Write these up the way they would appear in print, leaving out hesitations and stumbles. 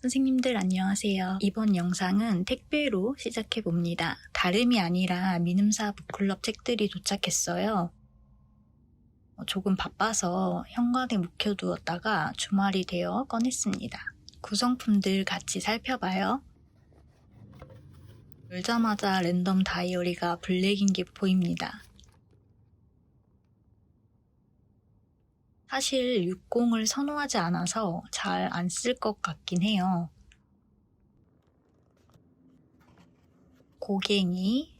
선생님들 안녕하세요. 이번 영상은 택배로 시작해봅니다. 다름이 아니라 미음사 북클럽 책들이 도착했어요. 조금 바빠서 현관에 묵혀두었다가 주말이 되어 꺼냈습니다. 구성품들 같이 살펴봐요. 열자마자 랜덤 다이어리가 블랙인 게 보입니다. 사실 60을 선호하지 않아서 잘 안 쓸 것 같긴 해요. 고갱이,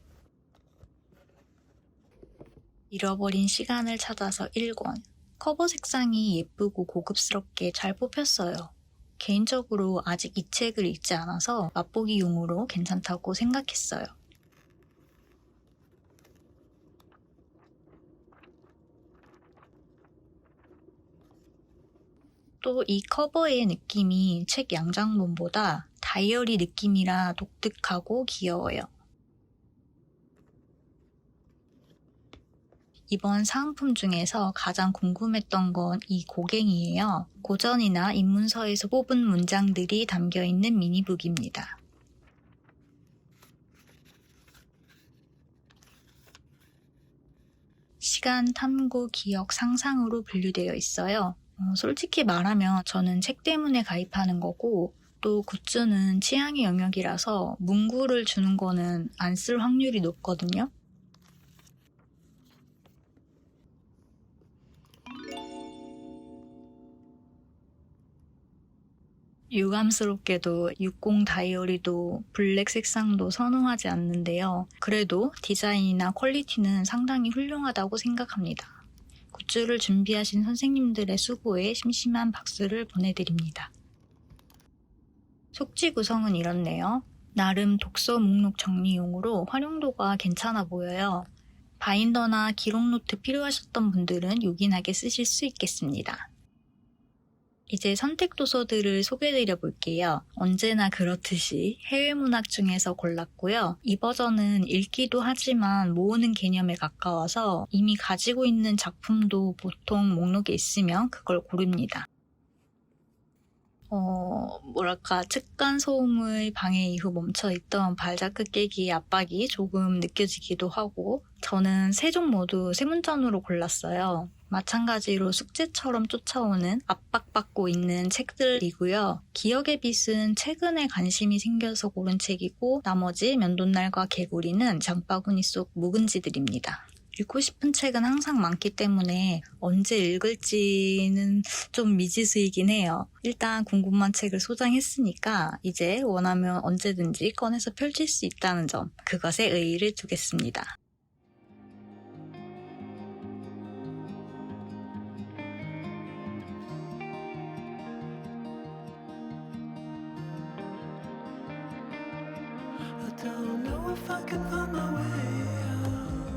잃어버린 시간을 찾아서 1권. 커버 색상이 예쁘고 고급스럽게 잘 뽑혔어요. 개인적으로 아직 이 책을 읽지 않아서 맛보기용으로 괜찮다고 생각했어요. 또 이 커버의 느낌이 책 양장본보다 다이어리 느낌이라 독특하고 귀여워요. 이번 사은품 중에서 가장 궁금했던 건 이 고갱이에요. 고전이나 입문서에서 뽑은 문장들이 담겨있는 미니북입니다. 시간, 탐구, 기억, 상상으로 분류되어 있어요. 솔직히 말하면 저는 책 때문에 가입하는 거고 또 굿즈는 취향의 영역이라서 문구를 주는 거는 안 쓸 확률이 높거든요. 유감스럽게도 60 다이어리도 블랙 색상도 선호하지 않는데요. 그래도 디자인이나 퀄리티는 상당히 훌륭하다고 생각합니다. 굿즈를 준비하신 선생님들의 수고에 심심한 박수를 보내드립니다. 속지 구성은 이렇네요. 나름 독서 목록 정리용으로 활용도가 괜찮아 보여요. 바인더나 기록 노트 필요하셨던 분들은 요긴하게 쓰실 수 있겠습니다. 이제 선택 도서들을 소개해드려 볼게요. 언제나 그렇듯이 해외 문학 중에서 골랐고요. 이 버전은 읽기도 하지만 모으는 개념에 가까워서 이미 가지고 있는 작품도 보통 목록에 있으면 그걸 고릅니다. 층간 소음의 방해 이후 멈춰있던 발자크 깨기의 압박이 조금 느껴지기도 하고 저는 세 종 모두 세 문전으로 골랐어요. 마찬가지로 숙제처럼 쫓아오는 압박받고 있는 책들이고요. 기억의 빛은 최근에 관심이 생겨서 고른 책이고 나머지 면도날과 개구리는 장바구니 속 묵은지들입니다. 읽고 싶은 책은 항상 많기 때문에 언제 읽을지는 좀 미지수이긴 해요. 일단 궁금한 책을 소장했으니까 이제 원하면 언제든지 꺼내서 펼칠 수 있다는 점, 그것에 의의를 두겠습니다. Don't know if I can find my way out.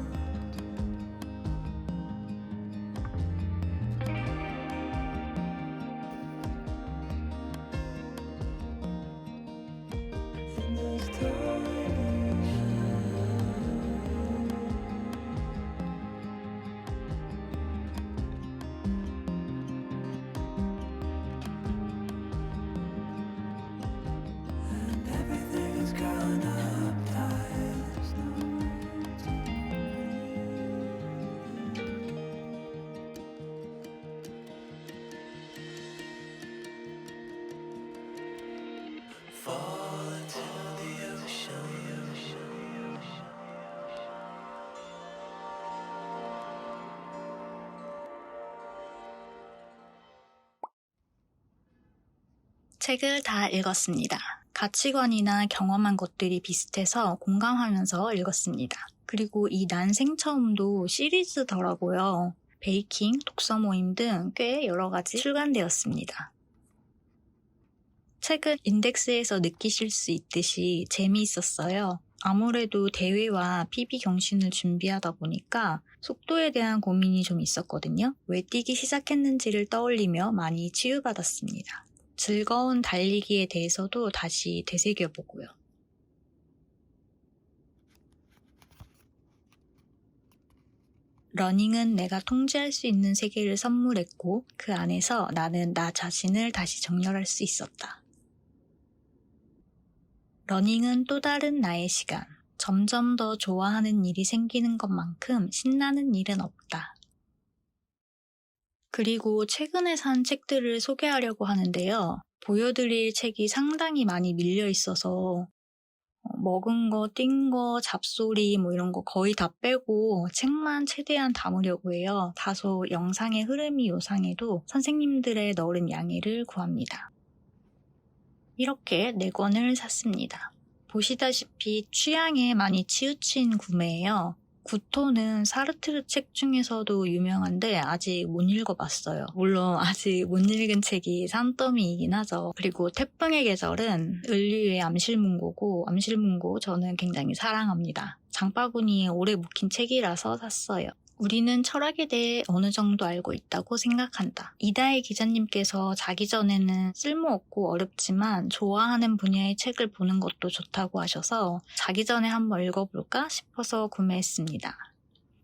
In this tiny and everything is growing uptight. There's no way to fall into the ocean. 책을 다 읽었습니다. 가치관이나 경험한 것들이 비슷해서 공감하면서 읽었습니다. 그리고 이 난생 처음도 시리즈더라고요. 베이킹, 독서 모임 등 꽤 여러 가지 출간되었습니다. 책은 인덱스에서 느끼실 수 있듯이 재미있었어요. 아무래도 대회와 PB 경신을 준비하다 보니까 속도에 대한 고민이 좀 있었거든요. 왜 뛰기 시작했는지를 떠올리며 많이 치유받았습니다. 즐거운 달리기에 대해서도 다시 되새겨보고요. 러닝은 내가 통제할 수 있는 세계를 선물했고 그 안에서 나는 나 자신을 다시 정렬할 수 있었다. 러닝은 또 다른 나의 시간. 점점 더 좋아하는 일이 생기는 것만큼 신나는 일은 없다. 그리고 최근에 산 책들을 소개하려고 하는데요. 보여드릴 책이 상당히 많이 밀려 있어서 먹은 거, 뛴 거, 잡소리 뭐 이런 거 거의 다 빼고 책만 최대한 담으려고 해요. 다소 영상의 흐름이 요상해도 선생님들의 너른 양해를 구합니다. 이렇게 4권을 샀습니다. 보시다시피 취향에 많이 치우친 구매예요. 구토는 사르트르 책 중에서도 유명한데 아직 못 읽어봤어요. 물론 아직 못 읽은 책이 산더미이긴 하죠. 그리고 태풍의 계절은 을류의 암실문고고 암실문고 저는 굉장히 사랑합니다. 장바구니에 오래 묵힌 책이라서 샀어요. 우리는 철학에 대해 어느 정도 알고 있다고 생각한다. 이다혜 기자님께서 자기 전에는 쓸모없고 어렵지만 좋아하는 분야의 책을 보는 것도 좋다고 하셔서 자기 전에 한번 읽어볼까 싶어서 구매했습니다.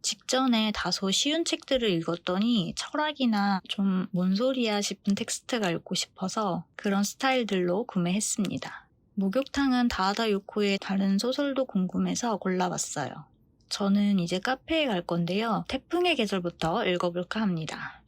직전에 다소 쉬운 책들을 읽었더니 철학이나 좀 뭔 소리야 싶은 텍스트가 읽고 싶어서 그런 스타일들로 구매했습니다. 목욕탕은 다하다 요코의 다른 소설도 궁금해서 골라봤어요. 저는 이제 카페에 갈 건데요. 태풍의 계절부터 읽어볼까 합니다.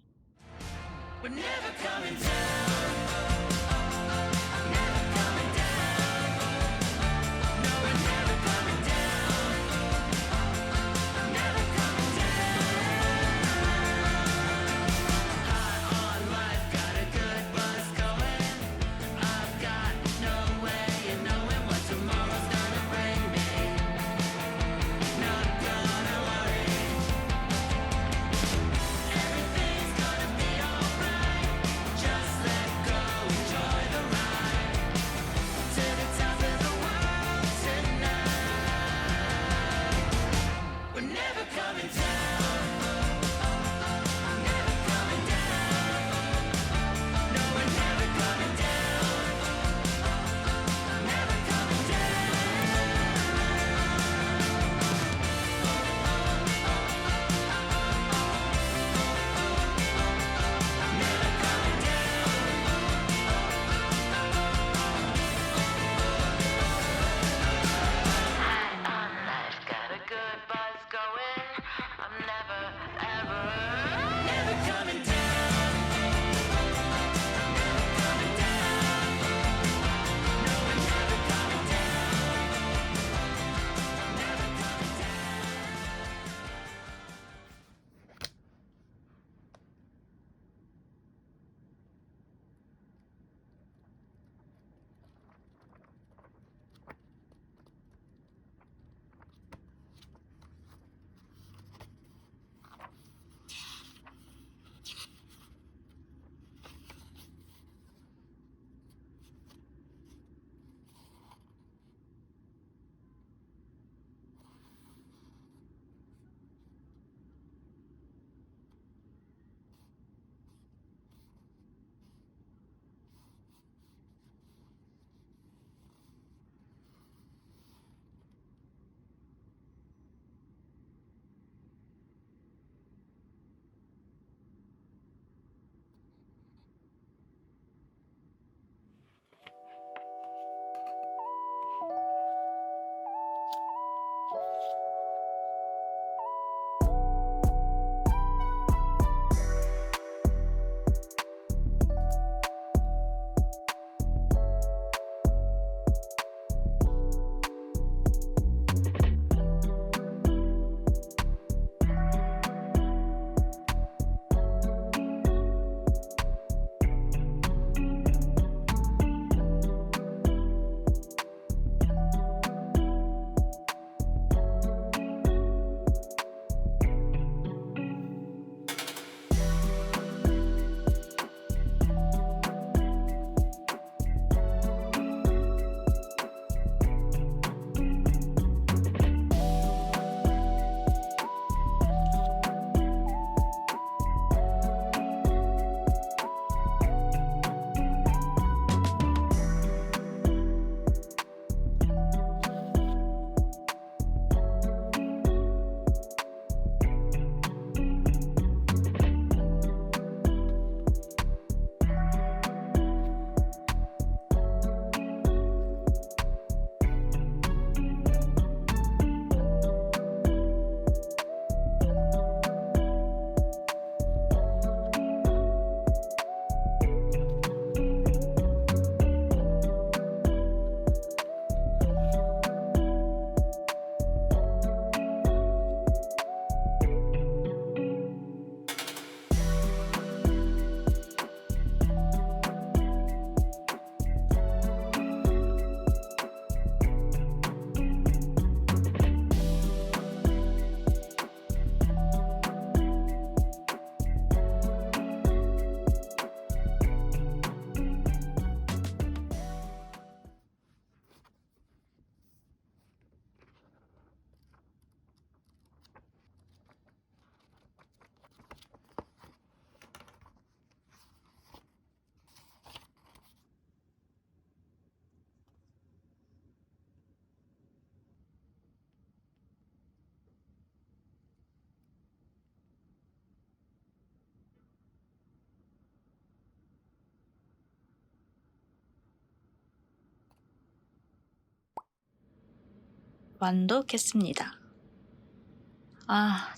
완독했습니다.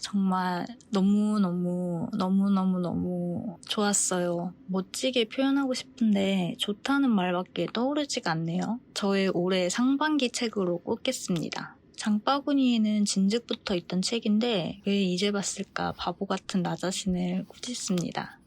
정말 너무너무 좋았어요. 멋지게 표현하고 싶은데 좋다는 말밖에 떠오르지가 않네요. 저의 올해 상반기 책으로 꼽겠습니다. 장바구니에는 진즉부터 있던 책인데 왜 이제 봤을까 바보 같은 나 자신을 꾸짖습니다.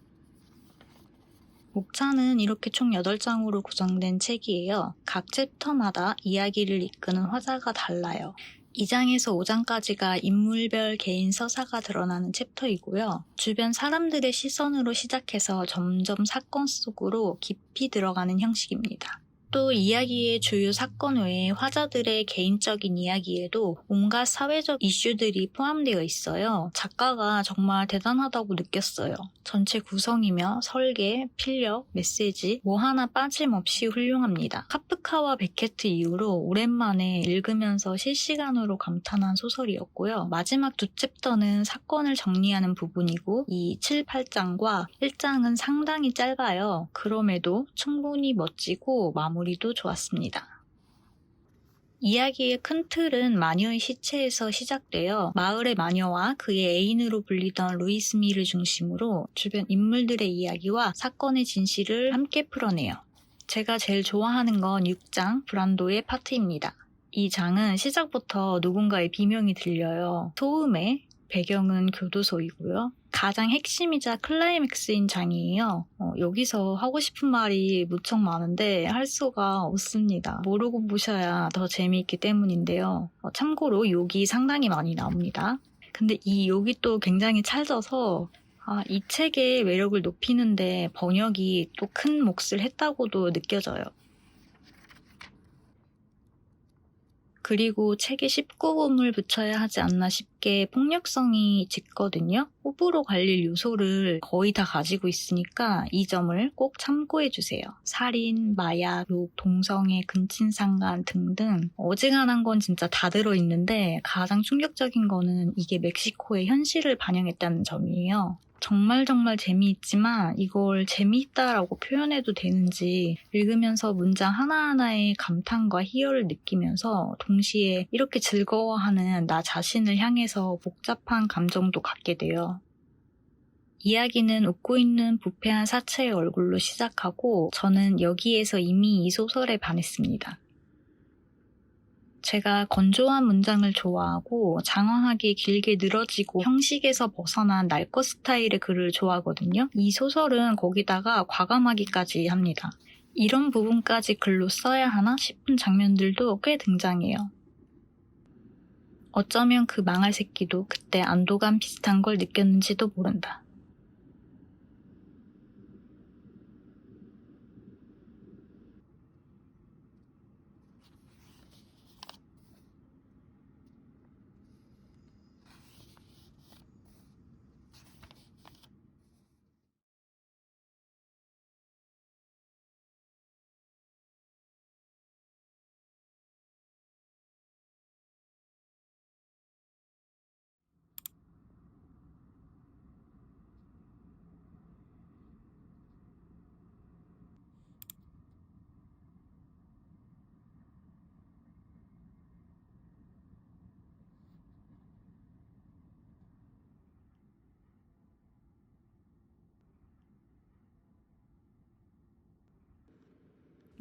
목차는 이렇게 총 8장으로 구성된 책이에요. 각 챕터마다 이야기를 이끄는 화자가 달라요. 2장에서 5장까지가 인물별 개인 서사가 드러나는 챕터이고요. 주변 사람들의 시선으로 시작해서 점점 사건 속으로 깊이 들어가는 형식입니다. 또 이야기의 주요 사건 외에 화자들의 개인적인 이야기에도 온갖 사회적 이슈들이 포함되어 있어요. 작가가 정말 대단하다고 느꼈어요. 전체 구성이며 설계, 필력, 메시지 뭐 하나 빠짐없이 훌륭합니다. 카프카와 베케트 이후로 오랜만에 읽으면서 실시간으로 감탄한 소설이었고요. 마지막 두 챕터는 사건을 정리하는 부분이고 이 7, 8장과 1장은 상당히 짧아요. 그럼에도 충분히 멋지고 마무리도 좋았습니다. 이야기의 큰 틀은 마녀의 시체에서 시작되어 마을의 마녀와 그의 애인으로 불리던 루이스 밀을 중심으로 주변 인물들의 이야기와 사건의 진실을 함께 풀어내요. 제가 제일 좋아하는 건 6장 브란도의 파트입니다. 이 장은 시작부터 누군가의 비명이 들려요. 소음의 배경은 교도소이고요. 가장 핵심이자 클라이맥스인 장이에요. 여기서 하고 싶은 말이 무척 많은데 할 수가 없습니다. 모르고 보셔야 더 재미있기 때문인데요. 참고로 욕이 상당히 많이 나옵니다. 근데 이 욕이 또 굉장히 찰져서 이 책의 매력을 높이는데 번역이 또 큰 몫을 했다고도 느껴져요. 그리고 책에 19금을 붙여야 하지 않나 싶게 폭력성이 짙거든요. 호불호 갈릴 요소를 거의 다 가지고 있으니까 이 점을 꼭 참고해주세요. 살인, 마약, 욕, 동성애, 근친상간 등등 어지간한 건 진짜 다 들어있는데 가장 충격적인 거는 이게 멕시코의 현실을 반영했다는 점이에요. 정말 재미있지만 이걸 재미있다라고 표현해도 되는지 읽으면서 문장 하나하나의 감탄과 희열을 느끼면서 동시에 이렇게 즐거워하는 나 자신을 향해서 복잡한 감정도 갖게 돼요. 이야기는 웃고 있는 부패한 사체의 얼굴로 시작하고 저는 여기에서 이미 이 소설에 반했습니다. 제가 건조한 문장을 좋아하고 장황하게 길게 늘어지고 형식에서 벗어난 날것 스타일의 글을 좋아하거든요. 이 소설은 거기다가 과감하기까지 합니다. 이런 부분까지 글로 써야 하나 싶은 장면들도 꽤 등장해요. 어쩌면 그 망할 새끼도 그때 안도감 비슷한 걸 느꼈는지도 모른다.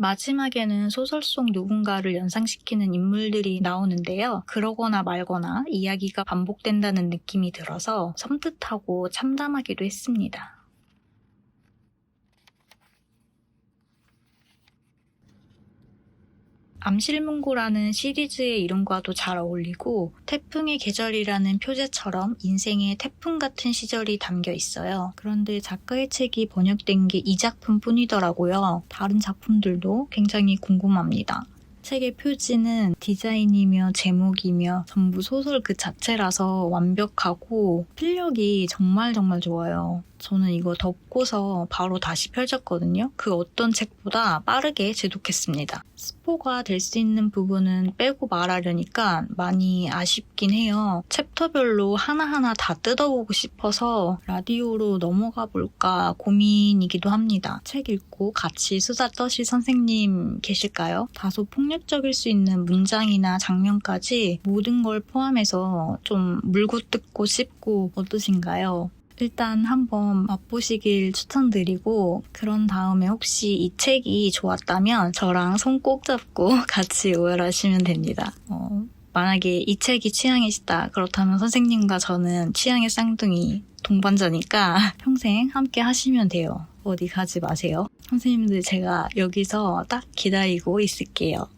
마지막에는 소설 속 누군가를 연상시키는 인물들이 나오는데요. 그러거나 말거나 이야기가 반복된다는 느낌이 들어서 섬뜩하고 참담하기도 했습니다. 암실문고라는 시리즈의 이름과도 잘 어울리고 태풍의 계절이라는 표제처럼 인생의 태풍 같은 시절이 담겨 있어요. 그런데 작가의 책이 번역된 게 이 작품뿐이더라고요. 다른 작품들도 굉장히 궁금합니다. 책의 표지는 디자인이며 제목이며 전부 소설 그 자체라서 완벽하고 필력이 정말 좋아요. 저는 이거 덮고서 바로 다시 펼쳤거든요. 그 어떤 책보다 빠르게 제독했습니다. 스포가 될 수 있는 부분은 빼고 말하려니까 많이 아쉽긴 해요. 챕터별로 하나하나 다 뜯어보고 싶어서 라디오로 넘어가 볼까 고민이기도 합니다. 책 읽고 같이 수다 떠실 선생님 계실까요? 다소 폭력적일 수 있는 문장이나 장면까지 모든 걸 포함해서 좀 물고 뜯고 씹고 어떠신가요? 일단 한번 맛보시길 추천드리고 그런 다음에 혹시 이 책이 좋았다면 저랑 손 꼭 잡고 같이 오열하시면 됩니다. 만약에 이 책이 취향이시다 그렇다면 선생님과 저는 취향의 쌍둥이 동반자니까 평생 함께 하시면 돼요. 어디 가지 마세요. 선생님들 제가 여기서 딱 기다리고 있을게요.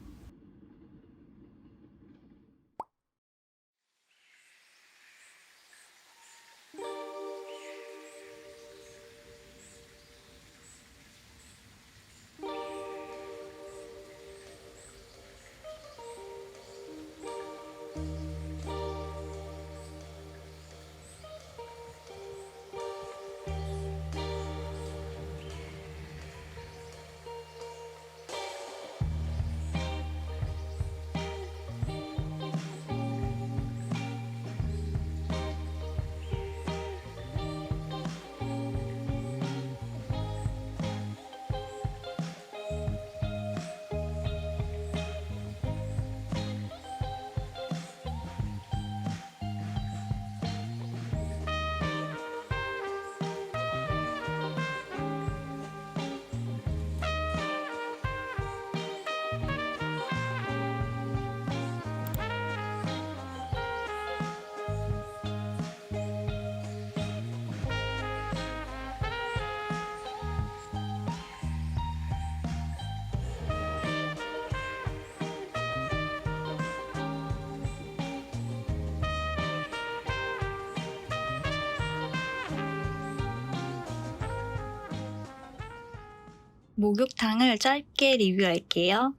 목욕탕을 짧게 리뷰할게요.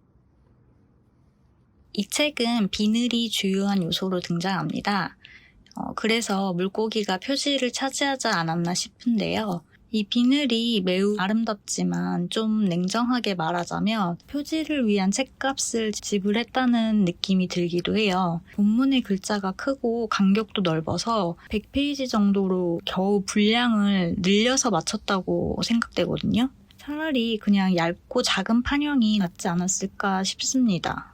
이 책은 비늘이 주요한 요소로 등장합니다. 그래서 물고기가 표지를 차지하지 않았나 싶은데요. 이 비늘이 매우 아름답지만 좀 냉정하게 말하자면 표지를 위한 책값을 지불했다는 느낌이 들기도 해요. 본문의 글자가 크고 간격도 넓어서 100페이지 정도로 겨우 분량을 늘려서 맞췄다고 생각되거든요. 차라리 그냥 얇고 작은 판형이 낫지 않았을까 싶습니다.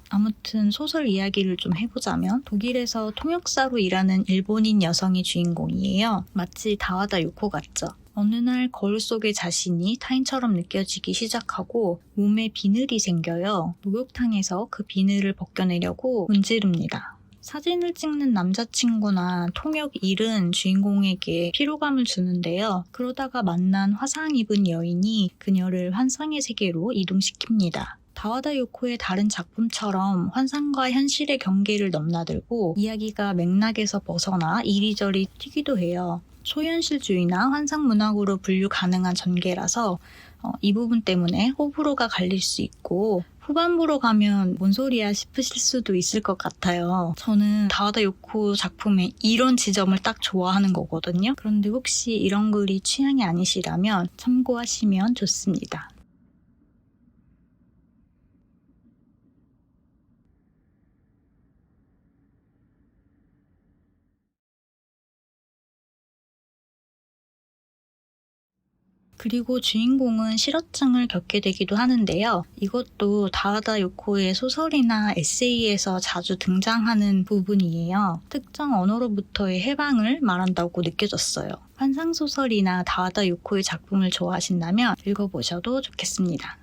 아무튼 소설 이야기를 좀 해보자면 독일에서 통역사로 일하는 일본인 여성이 주인공이에요. 마치 다와다 요코 같죠? 어느 날 거울 속의 자신이 타인처럼 느껴지기 시작하고 몸에 비늘이 생겨요. 목욕탕에서 그 비늘을 벗겨내려고 문지릅니다. 사진을 찍는 남자친구나 통역 일은 주인공에게 피로감을 주는데요. 그러다가 만난 화상 입은 여인이 그녀를 환상의 세계로 이동시킵니다. 다와다 요코의 다른 작품처럼 환상과 현실의 경계를 넘나들고 이야기가 맥락에서 벗어나 이리저리 튀기도 해요. 초현실주의나 환상문학으로 분류 가능한 전개라서 이 부분 때문에 호불호가 갈릴 수 있고 후반부로 가면 뭔 소리야 싶으실 수도 있을 것 같아요. 저는 다와다 요코 작품의 이런 지점을 딱 좋아하는 거거든요. 그런데 혹시 이런 글이 취향이 아니시라면 참고하시면 좋습니다. 그리고 주인공은 실어증을 겪게 되기도 하는데요. 이것도 다와다 요코의 소설이나 에세이에서 자주 등장하는 부분이에요. 특정 언어로부터의 해방을 말한다고 느껴졌어요. 환상소설이나 다와다 요코의 작품을 좋아하신다면 읽어보셔도 좋겠습니다.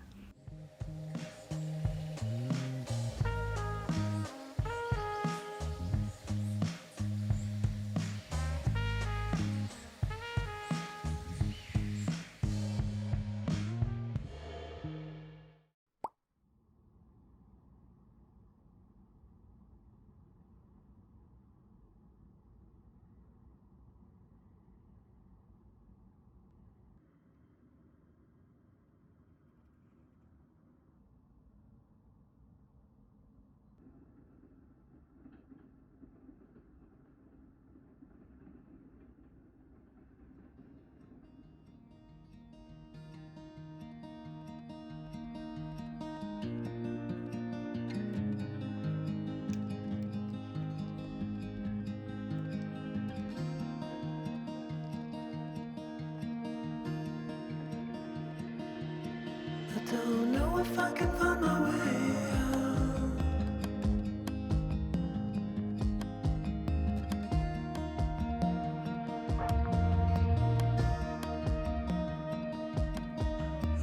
I don't know if I can find my way out.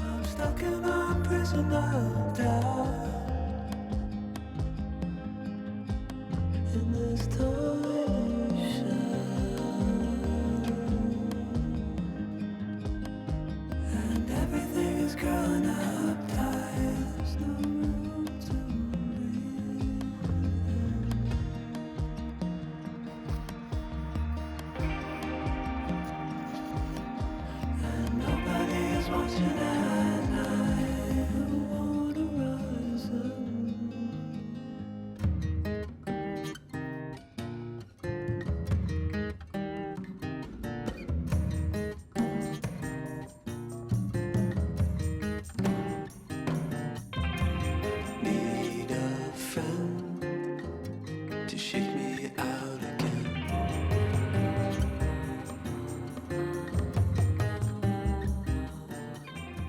I'm stuck in a prison of doubt. In this tiny shell, and everything is growing up tight. There's no room to breathe, and nobody is watching at night. The water rises. Need a friend to shake me out again.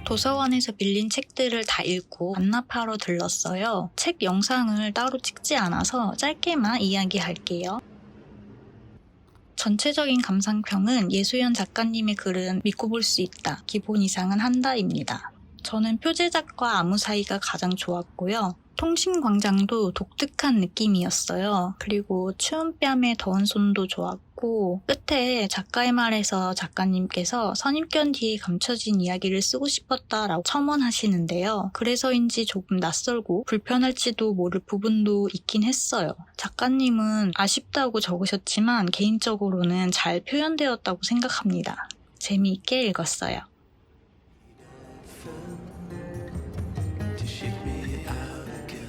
도서관에서 빌린 책들을 다 읽고 반납하러 들렀어요. 책 영상을 따로 찍지 않아서 짧게만 이야기할게요. 전체적인 감상평은 예수연 작가님의 글은 믿고 볼 수 있다. 기본 이상은 한다입니다. 저는 표제작과 아무 사이가 가장 좋았고요. 통신광장도 독특한 느낌이었어요. 그리고 추운 뺨에 더운 손도 좋았고 끝에 작가의 말에서 작가님께서 선입견 뒤에 감춰진 이야기를 쓰고 싶었다라고 첨언하시는데요. 그래서인지 조금 낯설고 불편할지도 모를 부분도 있긴 했어요. 작가님은 아쉽다고 적으셨지만 개인적으로는 잘 표현되었다고 생각합니다. 재미있게 읽었어요. To shake me out again.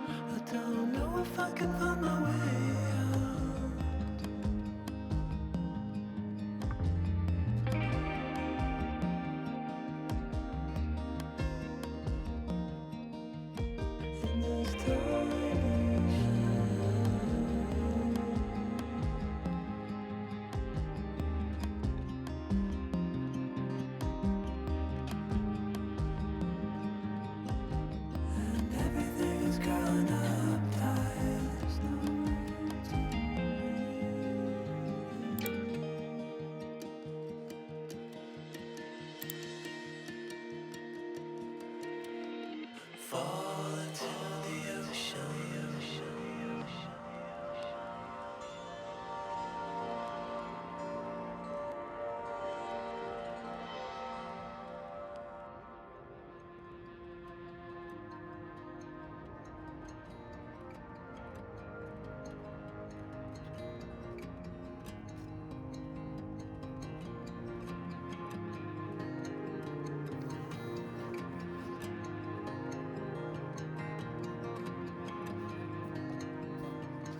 I don't know if I can find my way out. In this tiny shell, and everything is growing up tight. There's no room to breathe. Fall into the ocean.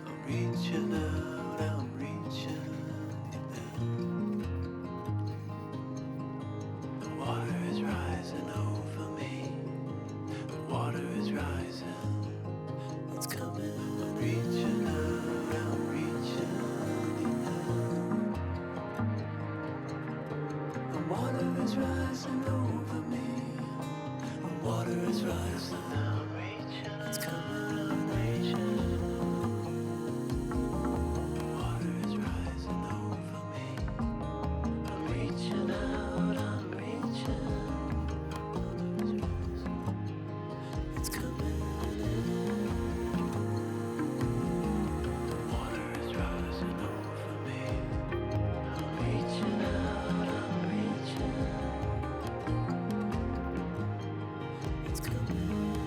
I'm reaching out, I'm reaching in. The water is rising over me. The water is rising. It's coming. I'm reaching out, I'm reaching in. The water is rising over me. The water is rising. I'm reaching. It's coming. I'm reaching. Water is rising over me. I'm reaching out, I'm reaching. Water is rising. It's coming in. Water is rising over me. I'm reaching out, I'm reaching. It's coming.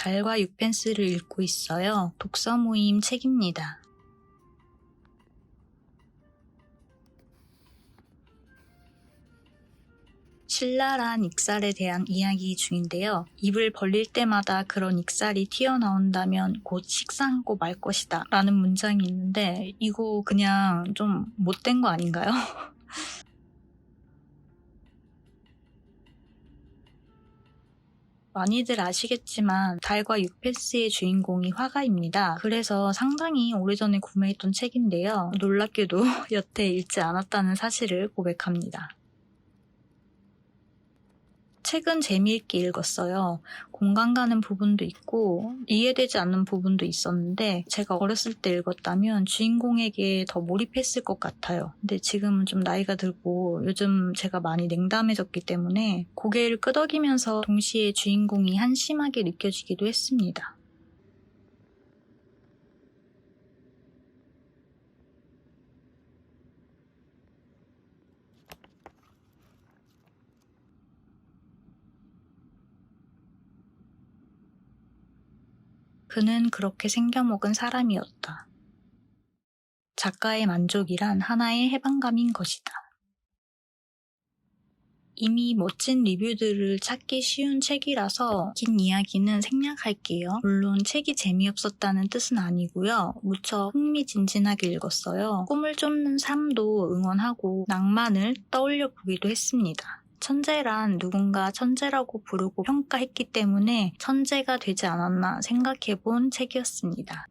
달과 육펜스를 읽고 있어요. 독서 모임 책입니다. 신랄한 익살에 대한 이야기 중인데요. 입을 벌릴 때마다 그런 익살이 튀어나온다면 곧 식사하고 말 것이다 라는 문장이 있는데 이거 그냥 좀 못된 거 아닌가요? 많이들 아시겠지만 달과 육펜스의 주인공이 화가입니다. 그래서 상당히 오래전에 구매했던 책인데요. 놀랍게도 여태 읽지 않았다는 사실을 고백합니다. 책은 재미있게 읽었어요. 공감 가는 부분도 있고 이해되지 않는 부분도 있었는데 제가 어렸을 때 읽었다면 주인공에게 더 몰입했을 것 같아요. 근데 지금은 좀 나이가 들고 요즘 제가 많이 냉담해졌기 때문에 고개를 끄덕이면서 동시에 주인공이 한심하게 느껴지기도 했습니다. 그는 그렇게 생겨먹은 사람이었다. 작가의 만족이란 하나의 해방감인 것이다. 이미 멋진 리뷰들을 찾기 쉬운 책이라서 긴 이야기는 생략할게요. 물론 책이 재미없었다는 뜻은 아니고요. 무척 흥미진진하게 읽었어요. 꿈을 쫓는 삶도 응원하고 낭만을 떠올려 보기도 했습니다. 천재란 누군가 천재라고 부르고 평가했기 때문에 천재가 되지 않았나 생각해본 책이었습니다.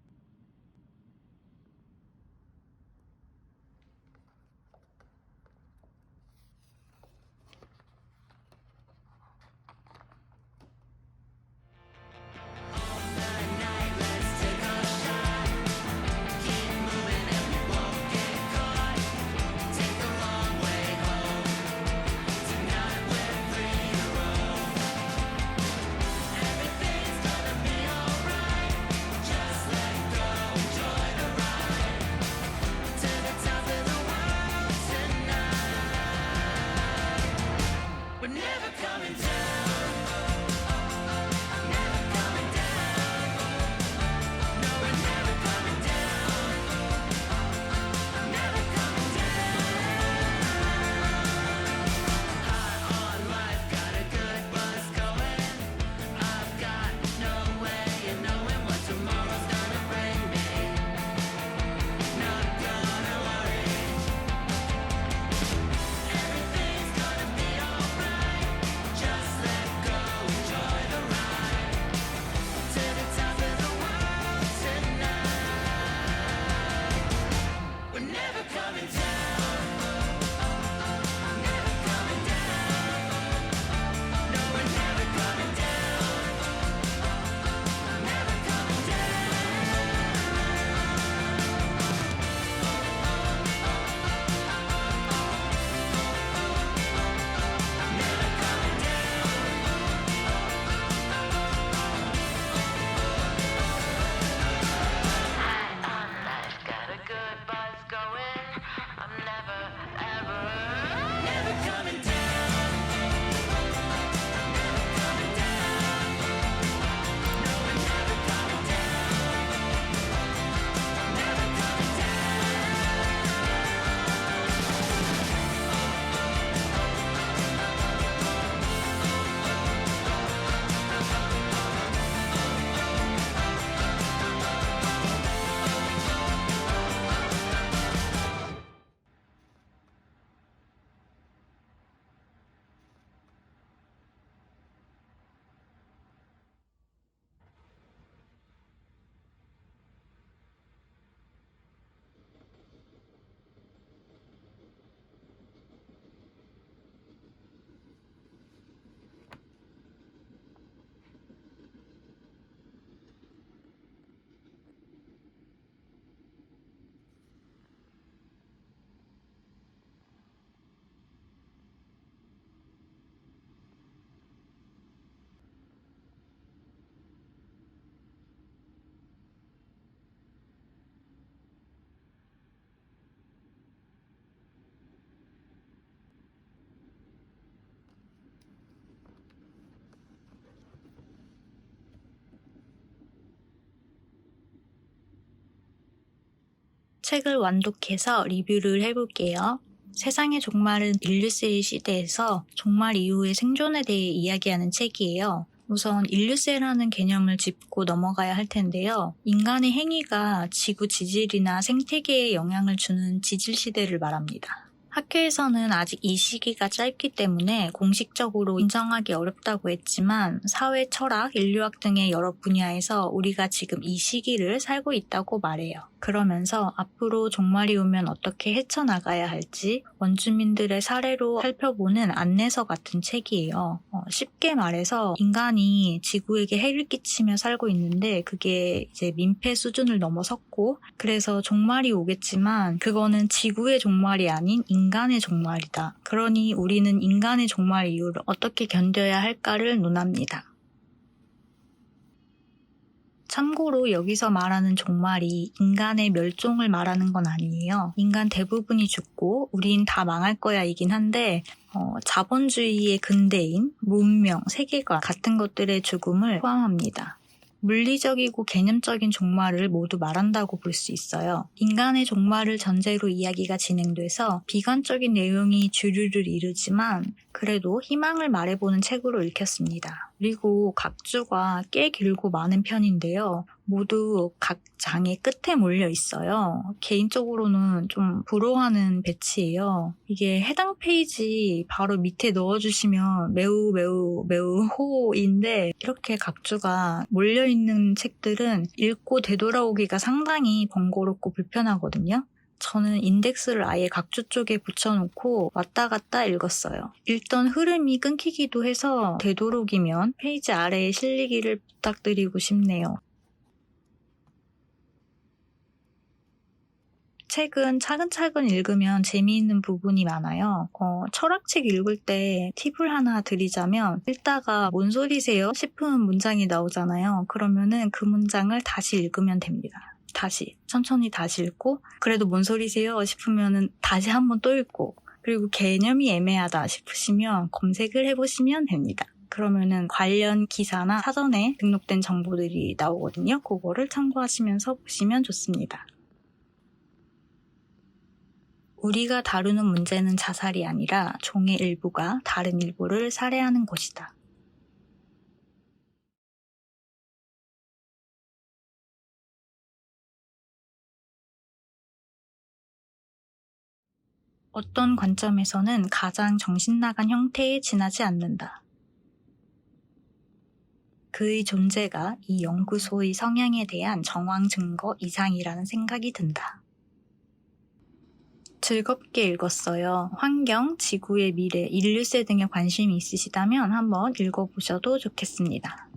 책을 완독해서 리뷰를 해볼게요. 세상의 종말은 인류세의 시대에서 종말 이후의 생존에 대해 이야기하는 책이에요. 우선 인류세라는 개념을 짚고 넘어가야 할 텐데요. 인간의 행위가 지구 지질이나 생태계에 영향을 주는 지질 시대를 말합니다. 학교에서는 아직 이 시기가 짧기 때문에 공식적으로 인정하기 어렵다고 했지만 사회, 철학, 인류학 등의 여러 분야에서 우리가 지금 이 시기를 살고 있다고 말해요. 그러면서 앞으로 종말이 오면 어떻게 헤쳐나가야 할지 원주민들의 사례로 살펴보는 안내서 같은 책이에요. 쉽게 말해서 인간이 지구에게 해를 끼치며 살고 있는데 그게 이제 민폐 수준을 넘어섰고 그래서 종말이 오겠지만 그거는 지구의 종말이 아닌 인간의 종말이다. 그러니 우리는 인간의 종말 이후를 어떻게 견뎌야 할까를 논합니다. 참고로 여기서 말하는 종말이 인간의 멸종을 말하는 건 아니에요. 인간 대부분이 죽고 우린 다 망할 거야 이긴 한데 자본주의의 근대인, 문명, 세계관 같은 것들의 죽음을 포함합니다. 물리적이고 개념적인 종말을 모두 말한다고 볼 수 있어요. 인간의 종말을 전제로 이야기가 진행돼서 비관적인 내용이 주류를 이루지만 그래도 희망을 말해보는 책으로 읽혔습니다. 그리고 각주가 꽤 길고 많은 편인데요. 모두 각 장의 끝에 몰려 있어요. 개인적으로는 좀 부러워하는 배치예요. 이게 해당 페이지 바로 밑에 넣어주시면 매우 호인데 이렇게 각주가 몰려있는 책들은 읽고 되돌아오기가 상당히 번거롭고 불편하거든요. 저는 인덱스를 아예 각주 쪽에 붙여놓고 왔다 갔다 읽었어요. 읽던 흐름이 끊기기도 해서 되도록이면 페이지 아래에 실리기를 부탁드리고 싶네요. 책은 차근차근 읽으면 재미있는 부분이 많아요. 철학책 읽을 때 팁을 하나 드리자면 읽다가 뭔 소리세요? 싶은 문장이 나오잖아요. 그러면은 그 문장을 다시 읽으면 됩니다. 천천히 다시 읽고 그래도 뭔 소리세요? 싶으면은 다시 한번 또 읽고 그리고 개념이 애매하다 싶으시면 검색을 해보시면 됩니다. 그러면은 관련 기사나 사전에 등록된 정보들이 나오거든요. 그거를 참고하시면서 보시면 좋습니다. 우리가 다루는 문제는 자살이 아니라 종의 일부가 다른 일부를 살해하는 것이다. 어떤 관점에서는 가장 정신나간 형태에 지나지 않는다. 그의 존재가 이 연구소의 성향에 대한 정황 증거 이상이라는 생각이 든다. 즐겁게 읽었어요. 환경, 지구의 미래, 인류세 등에 관심이 있으시다면 한번 읽어보셔도 좋겠습니다.